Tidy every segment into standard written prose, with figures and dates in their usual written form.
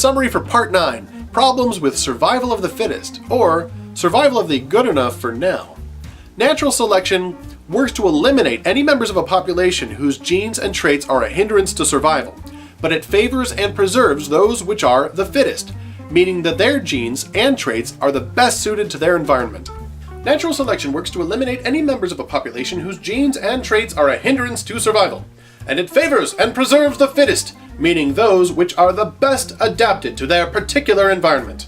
summary for Part 9, Problems with Survival of the Fittest, or Survival of the Good Enough for Now. Natural selection works to eliminate any members of a population whose genes and traits are a hindrance to survival, but it favors and preserves those which are the fittest, meaning that their genes and traits are the best suited to their environment. Natural selection works to eliminate any members of a population whose genes and traits are a hindrance to survival, and it favors and preserves the fittest, meaning those which are the best adapted to their particular environment.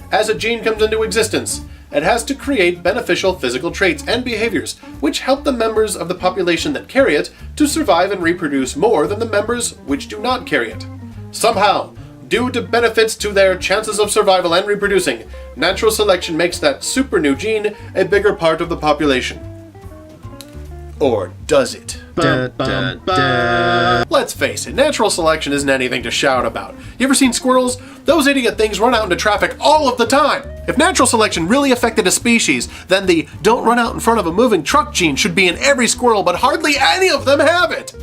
As a gene comes into existence, it has to create beneficial physical traits and behaviors which help the members of the population that carry it to survive and reproduce more than the members which do not carry it. Somehow, due to benefits to their chances of survival and reproducing, natural selection makes that super new gene a bigger part of the population. Or does it? Let's face it, natural selection isn't anything to shout about. You ever seen squirrels? Those idiot things run out into traffic all of the time. If natural selection really affected a species, then the don't run out in front of a moving truck gene should be in every squirrel, but hardly any of them have it.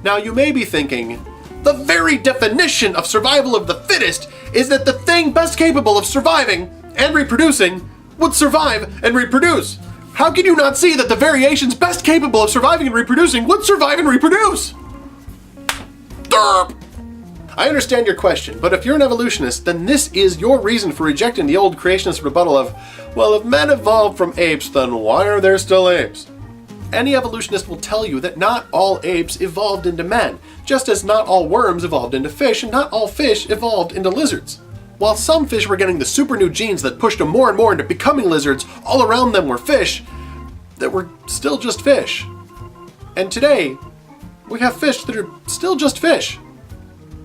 Now you may be thinking, the very definition of survival of the fittest is that the thing best capable of surviving and reproducing would survive and reproduce. How can you not see that the variations best capable of surviving and reproducing would survive and reproduce? Derp! I understand your question, but if you're an evolutionist, then this is your reason for rejecting the old creationist rebuttal of, well, if men evolved from apes, then why are there still apes? Any evolutionist will tell you that not all apes evolved into men, just as not all worms evolved into fish, and not all fish evolved into lizards. While some fish were getting the super new genes that pushed them more and more into becoming lizards, all around them were fish that were still just fish. And today, we have fish that are still just fish.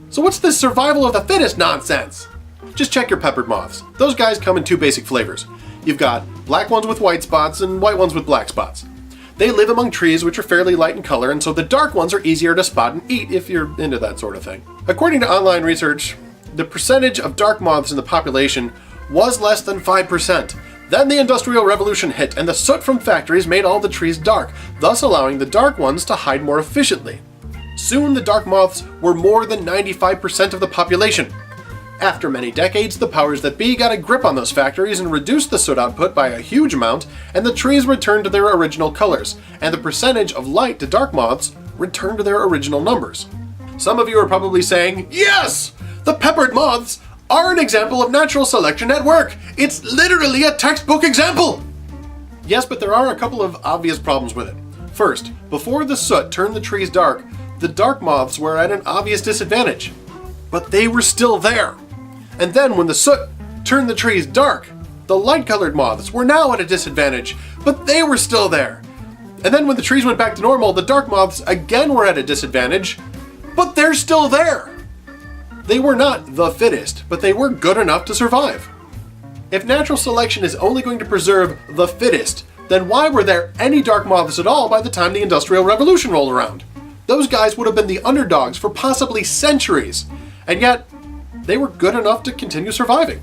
So what's this survival of the fittest nonsense? Just check your peppered moths. Those guys come in two basic flavors. You've got black ones with white spots and white ones with black spots. They live among trees which are fairly light in color, and so the dark ones are easier to spot and eat if you're into that sort of thing. According to online research, the percentage of dark moths in the population was less than 5%. Then the Industrial Revolution hit, and the soot from factories made all the trees dark, thus allowing the dark ones to hide more efficiently. Soon the dark moths were more than 95% of the population. After many decades, the powers that be got a grip on those factories and reduced the soot output by a huge amount, and the trees returned to their original colors, and the percentage of light to dark moths returned to their original numbers. Some of you are probably saying, yes! The peppered moths are an example of natural selection at work! It's literally a textbook example! Yes, but there are a couple of obvious problems with it. First, before the soot turned the trees dark, the dark moths were at an obvious disadvantage. But they were still there. And then when the soot turned the trees dark, the light-colored moths were now at a disadvantage, but they were still there. And then when the trees went back to normal, the dark moths again were at a disadvantage, but they're still there. They were not the fittest, but they were good enough to survive. If natural selection is only going to preserve the fittest, then why were there any dark moths at all by the time the Industrial Revolution rolled around? Those guys would have been the underdogs for possibly centuries, and yet they were good enough to continue surviving.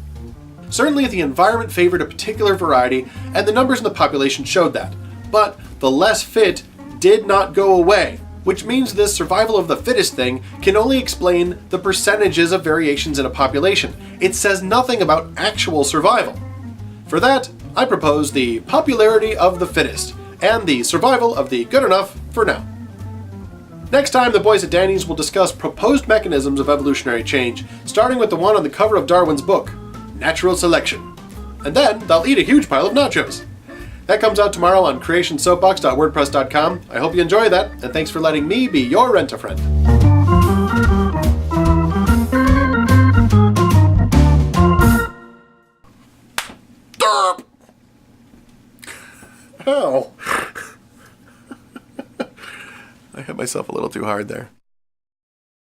Certainly the environment favored a particular variety, and the numbers in the population showed that. But the less fit did not go away, which means this survival of the fittest thing can only explain the percentages of variations in a population. It says nothing about actual survival. For that, I propose the popularity of the fittest, and the survival of the good enough for now. Next time, the boys at Danny's will discuss proposed mechanisms of evolutionary change, starting with the one on the cover of Darwin's book, Natural Selection. And then they'll eat a huge pile of nachos. That comes out tomorrow on creationsoapbox.wordpress.com. I hope you enjoy that, and thanks for letting me be your rent-a-friend. Derp! Ow. I hit myself a little too hard there.